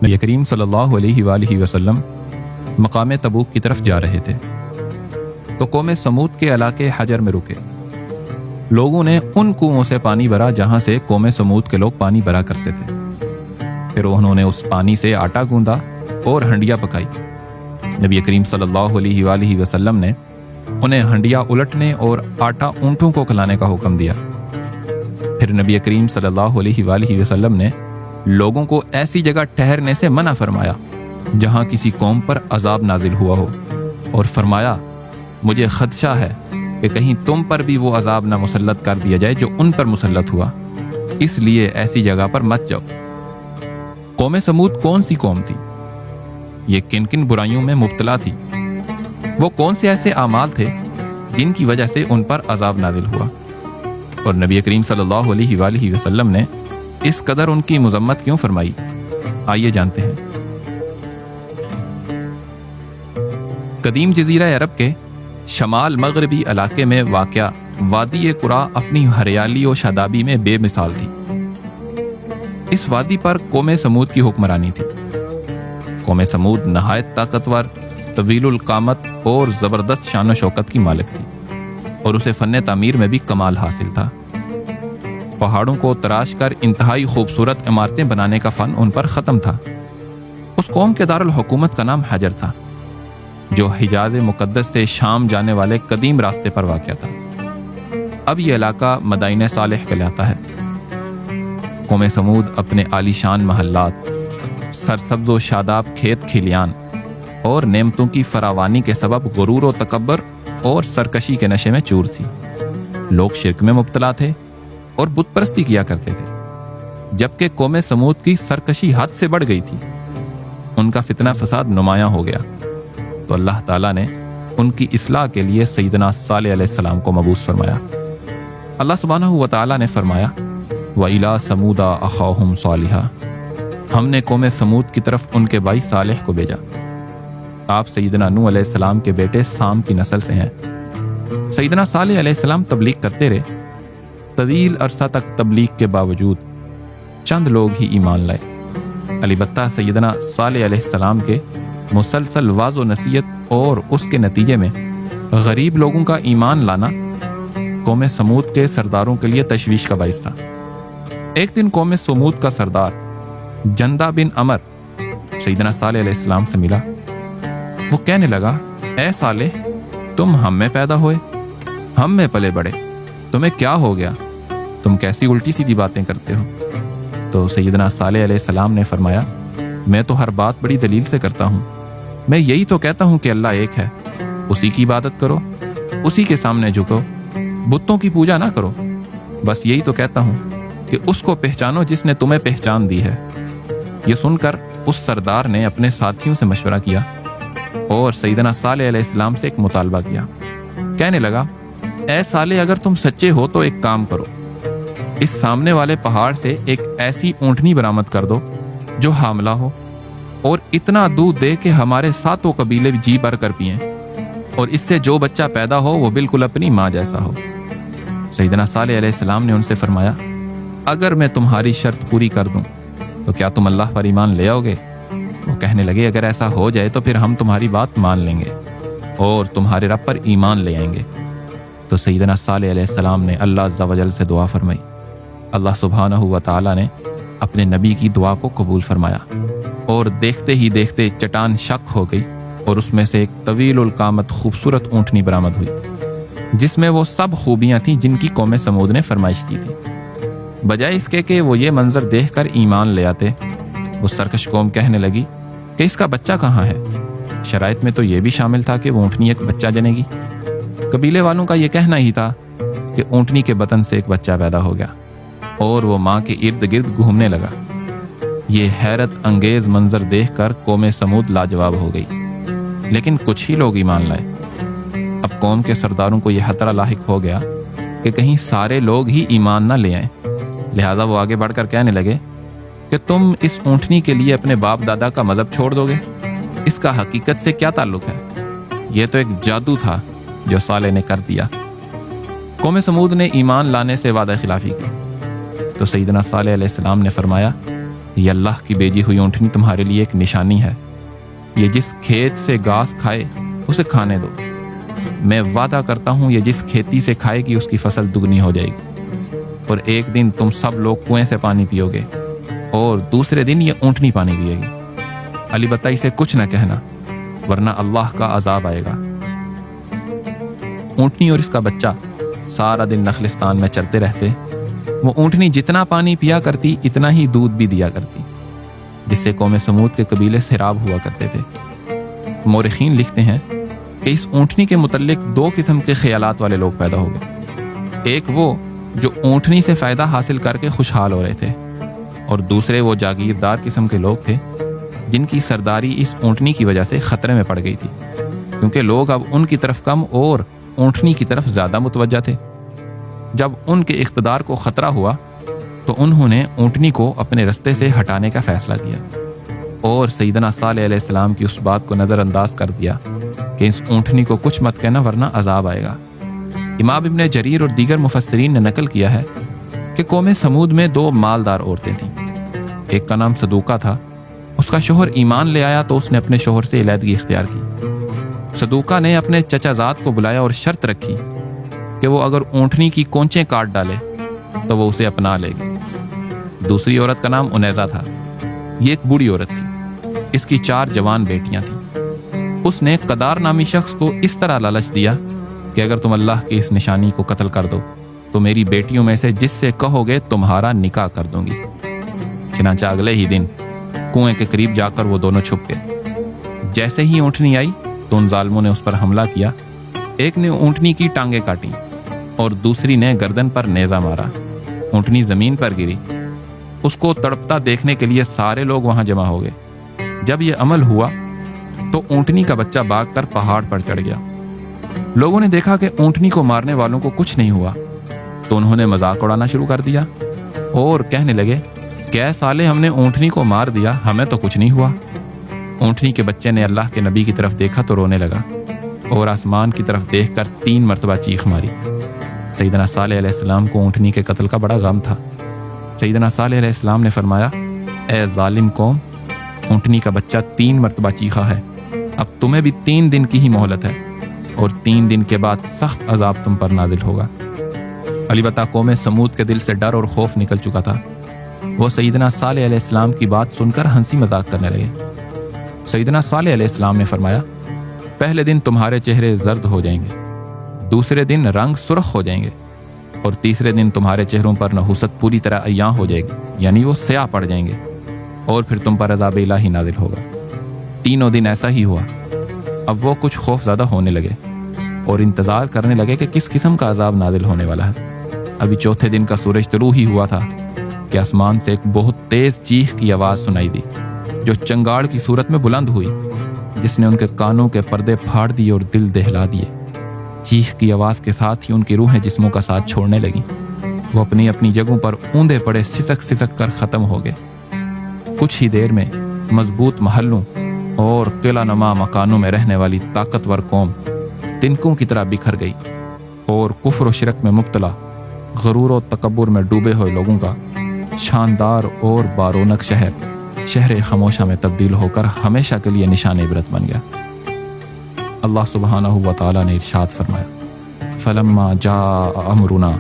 نبی کریم صلی اللہ علیہ وآلہ وسلم مقام تبوک کی طرف جا رہے تھے تو قوم سمود کے علاقے حجر میں رکے۔ لوگوں نے ان کنوؤں سے پانی بھرا جہاں سے قوم سمود کے لوگ پانی بھرا کرتے تھے۔ پھر انہوں نے اس پانی سے آٹا گوندا اور ہنڈیاں پکائی۔ نبی کریم صلی اللہ علیہ وآلہ وسلم نے انہیں ہنڈیاں الٹنے اور آٹا اونٹوں کو کھلانے کا حکم دیا۔ پھر نبی کریم صلی اللہ علیہ وآلہ وسلم نے لوگوں کو ایسی جگہ ٹھہرنے سے منع فرمایا جہاں کسی قوم پر عذاب نازل ہوا ہو، اور فرمایا مجھے خدشہ ہے کہ کہیں تم پر بھی وہ عذاب نہ مسلط کر دیا جائے جو ان پر مسلط ہوا، اس لیے ایسی جگہ پر مت جاؤ۔ قوم سمود کون سی قوم تھی؟ یہ کن کن برائیوں میں مبتلا تھی؟ وہ کون سے ایسے اعمال تھے جن کی وجہ سے ان پر عذاب نازل ہوا؟ اور نبی کریم صلی اللہ علیہ وآلہ وسلم نے اس قدر ان کی مذمت کیوں فرمائی؟ آئیے جانتے ہیں۔ قدیم جزیرہ عرب کے شمال مغربی علاقے میں واقع وادی قرا اپنی ہریالی و شادابی میں بے مثال تھی۔ اس وادی پر قوم سمود کی حکمرانی تھی۔ قوم سمود نہایت طاقتور، طویل القامت اور زبردست شان و شوکت کی مالک تھی، اور اسے فن تعمیر میں بھی کمال حاصل تھا۔ پہاڑوں کو تراش کر انتہائی خوبصورت عمارتیں بنانے کا فن ان پر ختم تھا۔ اس قوم کے دارالحکومت کا نام حجر تھا، جو حجاز مقدس سے شام جانے والے قدیم راستے پر واقع تھا۔ اب یہ علاقہ مدائن صالح کہلاتا ہے۔ قوم سمود اپنے عالیشان محلات، سرسبز و شاداب کھیت کھلیان اور نعمتوں کی فراوانی کے سبب غرور و تکبر اور سرکشی کے نشے میں چور تھی۔ لوگ شرک میں مبتلا تھے اور بت پرستی کیا کرتے تھے، جبکہ قوم سمود کی سرکشی حد سے بڑھ گئی تھی۔ ان کا فتنہ فساد نمایاں ہو گیا، تو اللہ تعالیٰ نے ان کی اصلاح کے لیے سیدنا صالح علیہ السلام کو مبعوث فرمایا۔ اللہ سبحانہ و تعالیٰ نے فرمایا وَإِلَىٰ ثَمُودَ أَخَاهُمْ صَالِحًا، ہم نے قوم سمود کی طرف ان کے بھائی صالح کو بھیجا۔ آپ سیدنا نوح علیہ السلام کے بیٹے سام کی نسل سے ہیں۔ سیدنا صالح علیہ السلام تبلیغ کرتے رہے۔ طویل عرصہ تک تبلیغ کے باوجود چند لوگ ہی ایمان لائے۔ البتہ سیدنا صالح علیہ السلام کے مسلسل واعظ و نصیحت اور اس کے نتیجے میں غریب لوگوں کا ایمان لانا قوم سمود کے سرداروں کے لیے تشویش کا باعث تھا۔ ایک دن قوم سمود کا سردار جندہ بن عمر سیدنا صالح علیہ السلام سے ملا۔ وہ کہنے لگا اے صالح، تم ہم میں پیدا ہوئے، ہم میں پلے بڑے، تمہیں کیا ہو گیا؟ تم کیسی الٹی سیدھی باتیں کرتے ہو؟ تو سیدنا صالح علیہ السلام نے فرمایا میں تو ہر بات بڑی دلیل سے کرتا ہوں۔ میں یہی تو کہتا ہوں کہ اللہ ایک ہے، اسی کی عبادت کرو، اسی کے سامنے جھکو، بتوں کی پوجا نہ کرو۔ بس یہی تو کہتا ہوں کہ اس کو پہچانو جس نے تمہیں پہچان دی ہے۔ یہ سن کر اس سردار نے اپنے ساتھیوں سے مشورہ کیا اور سیدنا صالح علیہ السلام سے ایک مطالبہ کیا۔ کہنے لگا اے صالح، اگر تم سچے ہو تو ایک کام کرو، اس سامنے والے پہاڑ سے ایک ایسی اونٹنی برآمد کر دو جو حاملہ ہو اور اتنا دودھ دے کہ ہمارے ساتوں قبیلے جی بھر کر پئیں، اور اس سے جو بچہ پیدا ہو وہ بالکل اپنی ماں جیسا ہو۔ سیدنا صالح علیہ السلام نے ان سے فرمایا اگر میں تمہاری شرط پوری کر دوں تو کیا تم اللہ پر ایمان لے آؤ گے؟ وہ کہنے لگے اگر ایسا ہو جائے تو پھر ہم تمہاری بات مان لیں گے اور تمہارے رب پر ایمان لے آئیں گے۔ تو سیدنا صالح علیہ السلام نے اللہ عز و جل سے دعا فرمائی۔ اللہ سبحانہ و تعالیٰ نے اپنے نبی کی دعا کو قبول فرمایا، اور دیکھتے ہی دیکھتے چٹان شق ہو گئی اور اس میں سے ایک طویل القامت خوبصورت اونٹنی برآمد ہوئی، جس میں وہ سب خوبیاں تھیں جن کی قوم سمود نے فرمائش کی تھی۔ بجائے اس کے کہ وہ یہ منظر دیکھ کر ایمان لے آتے، وہ سرکش قوم کہنے لگی کہ اس کا بچہ کہاں ہے؟ شرائط میں تو یہ بھی شامل تھا کہ وہ اونٹنی ایک بچہ جنے گی۔ قبیلے والوں کا یہ کہنا ہی تھا کہ اونٹنی کے بطن سے ایک بچہ پیدا ہو گیا اور وہ ماں کے ارد گرد گھومنے لگا۔ یہ حیرت انگیز منظر دیکھ کر قوم سمود لاجواب ہو گئی، لیکن کچھ ہی لوگ ایمان لائے۔ اب قوم کے سرداروں کو یہ خطرہ لاحق ہو گیا کہ کہیں سارے لوگ ہی ایمان نہ لے آئیں، لہذا وہ آگے بڑھ کر کہنے لگے کہ تم اس اونٹنی کے لیے اپنے باپ دادا کا مذہب چھوڑ دو گے؟ اس کا حقیقت سے کیا تعلق ہے؟ یہ تو ایک جادو تھا جو صالح نے کر دیا۔ قوم سمود نے ایمان لانے سے وعدہ خلافی کی، تو سیدنا صالح علیہ السلام نے فرمایا یہ اللہ کی بھیجی ہوئی اونٹنی تمہارے لیے ایک نشانی ہے، یہ جس کھیت سے گھاس کھائے اسے کھانے دو، میں وعدہ کرتا ہوں یہ جس کھیتی سے کھائے گی اس کی فصل دگنی ہو جائے گی، اور ایک دن تم سب لوگ کنویں سے پانی پیو گے اور دوسرے دن یہ اونٹنی پانی پیے گی، البتہ اسے کچھ نہ کہنا ورنہ اللہ کا عذاب آئے گا۔ اونٹنی اور اس کا بچہ سارا دن نخلستان میں چلتے رہتے، وہ اونٹنی جتنا پانی پیا کرتی اتنا ہی دودھ بھی دیا کرتی، جس سے قوم سمود کے قبیلے سیراب ہوا کرتے تھے۔ مورخین لکھتے ہیں کہ اس اونٹنی کے متعلق دو قسم کے خیالات والے لوگ پیدا ہو گئے، ایک وہ جو اونٹنی سے فائدہ حاصل کر کے خوشحال ہو رہے تھے، اور دوسرے وہ جاگیردار قسم کے لوگ تھے جن کی سرداری اس اونٹنی کی وجہ سے خطرے میں پڑ گئی تھی، کیونکہ لوگ اب ان کی طرف کم اور اونٹنی کی طرف زیادہ متوجہ تھے۔ جب ان کے اقتدار کو خطرہ ہوا تو انہوں نے اونٹنی کو اپنے رستے سے ہٹانے کا فیصلہ کیا اور سیدنا صالح علیہ السلام کی اس بات کو نظر انداز کر دیا کہ اس اونٹنی کو کچھ مت کہنا ورنہ عذاب آئے گا۔ امام ابن جریر اور دیگر مفسرین نے نقل کیا ہے کہ قوم سمود میں دو مالدار عورتیں تھیں، ایک کا نام صدوقہ تھا، اس کا شوہر ایمان لے آیا تو اس نے اپنے شوہر سے علیحدگی اختیار کی۔ صدوقہ نے اپنے چچا زاد کو بلایا اور شرط رکھی کہ وہ اگر اونٹنی کی کونچیں کاٹ ڈالے تو وہ اسے اپنا لے گی۔ دوسری عورت کا نام انیزہ تھا، یہ ایک بوڑھی عورت تھی، اس کی 4 جوان بیٹیاں تھیں۔ اس نے قدار نامی شخص کو اس طرح لالچ دیا کہ اگر تم اللہ کی اس نشانی کو قتل کر دو تو میری بیٹیوں میں سے جس سے کہو گے تمہارا نکاح کر دوں گی۔ چنانچہ اگلے ہی دن کنویں کے قریب جا کر وہ دونوں چھپ گئے۔ جیسے ہی اونٹنی آئی تو ان ظالموں نے اس پر حملہ کیا، ایک نے اونٹنی کی ٹانگیں کاٹیں اور دوسری نے گردن پر نیزہ مارا۔ اونٹنی زمین پر گری، اس کو تڑپتا دیکھنے کے لیے سارے لوگ وہاں جمع ہو گئے۔ جب یہ عمل ہوا تو اونٹنی کا بچہ بھاگ کر پہاڑ پر چڑھ گیا۔ لوگوں نے دیکھا کہ اونٹنی کو مارنے والوں کو کچھ نہیں ہوا تو انہوں نے مذاق اڑانا شروع کر دیا اور کہنے لگے کہ سالے ہم نے اونٹنی کو مار دیا، ہمیں تو کچھ نہیں ہوا۔ اونٹنی کے بچے نے اللہ کے نبی کی طرف دیکھا تو رونے لگا اور آسمان کی طرف دیکھ کر 3 مرتبہ چیخ ماری۔ سیدنا صالح علیہ السلام کو اونٹنی کے قتل کا بڑا غم تھا۔ سیدنا صالح علیہ السلام نے فرمایا، اے ظالم قوم، اونٹنی کا بچہ 3 مرتبہ چیخا ہے، اب تمہیں بھی 3 دن کی ہی مہلت ہے اور 3 دن کے بعد سخت عذاب تم پر نازل ہوگا۔ البتہ قوم سمود کے دل سے ڈر اور خوف نکل چکا تھا، وہ سیدنا صالح علیہ السلام کی بات سن کر ہنسی مذاق کرنے لگے۔ سیدنا صالح علیہ السلام نے فرمایا، پہلے دن تمہارے چہرے زرد ہو جائیں گے، دوسرے دن رنگ سرخ ہو جائیں گے، اور تیسرے دن تمہارے چہروں پر نحوست پوری طرح عیاں ہو جائے گی، یعنی وہ سیاہ پڑ جائیں گے، اور پھر تم پر عذاب الہی نازل ہوگا۔ 3 دن ایسا ہی ہوا۔ اب وہ کچھ خوف زدہ ہونے لگے اور انتظار کرنے لگے کہ کس قسم کا عذاب نازل ہونے والا ہے۔ ابھی 4تھے دن کا سورج طلوع ہی ہوا تھا کہ آسمان سے ایک بہت تیز چیخ کی آواز سنائی دی، جو چنگاڑ کی صورت میں بلند ہوئی، جس نے ان کے کانوں کے پردے پھاڑ دیے اور دل دہلا دیے۔ چیخ کی آواز کے ساتھ ہی ان کی روحیں جسموں کا ساتھ چھوڑنے لگیں، وہ اپنی اپنی جگہوں پر اوندے پڑے سسک سسک کر ختم ہو گئے۔ کچھ ہی دیر میں مضبوط محلوں اور قلعہ نما مکانوں میں رہنے والی طاقتور قوم تنکوں کی طرح بکھر گئی، اور کفر و شرک میں مبتلا، غرور و تکبر میں ڈوبے ہوئے لوگوں کا شاندار اور بارونق شہر خاموشہ میں تبدیل ہو کر ہمیشہ کے لیے نشان عبرت بن گیا۔ اللہ سبحانہ و تعالیٰ نے ارشاد فرمایا، فلما جاء امرنا،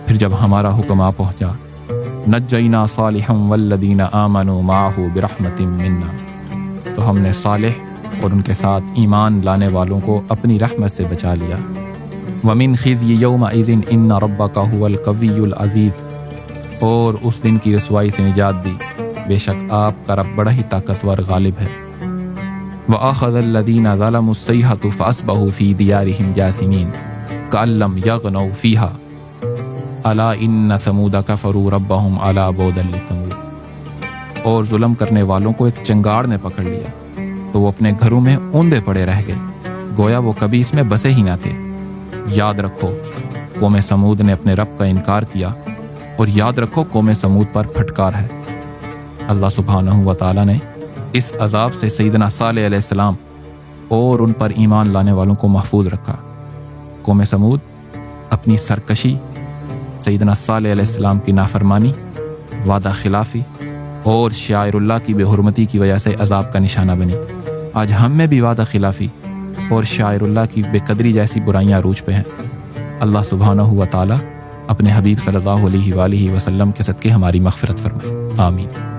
پھر جب ہمارا حکم آ پہنچا، نجینا صالحا والذین آمنوا معه برحمت منا، تو ہم نے صالح اور ان کے ساتھ ایمان لانے والوں کو اپنی رحمت سے بچا لیا۔ ومن خزي یومئذ ان ربک هو القوی العزیز، اور اس دن کی رسوائی سے نجات دی، بے شک آپ کا رب بڑا ہی طاقتور غالب ہے۔ وَأَخَذَ الَّذِينَ ظَلَمُوا الصَّيْحَةُ فَأَصْبَحُوا فِي دِيَارِهِمْ جَاثِمِينَ كَأَن لَّمْ يَغْنَوْا فِيهَا أَلَا إِنَّ ثَمُودَ كَفَرُوا رَبَّهُمْ أَلَا بُعْدًا لِّثَمُودَ۔ اور ظلم کرنے والوں کو ایک چنگاڑ نے پکڑ لیا تو وہ اپنے گھروں میں اوندے پڑے رہ گئے، گویا وہ کبھی اس میں بسے ہی نہ تھے۔ یاد رکھو قوم سمود نے اپنے رب کا انکار کیا، اور یاد رکھو قوم سمود پر پھٹکار ہے۔ اللہ سبحانہ و تعالیٰ نے اس عذاب سے سیدنا صالح علیہ السلام اور ان پر ایمان لانے والوں کو محفوظ رکھا۔ قوم سمود اپنی سرکشی، سیدنا صالح علیہ السلام کی نافرمانی، وعدہ خلافی اور شاعراللہ کی بے حرمتی کی وجہ سے عذاب کا نشانہ بنی۔ آج ہم میں بھی وعدہ خلافی اور شاعراللہ کی بے قدری جیسی برائیاں عروج پہ ہیں۔ اللہ سبحانہ و تعالی اپنے حبیب صلی اللہ علیہ وآلہ وسلم کے صدقے ہماری مغفرت فرمائے، آمین۔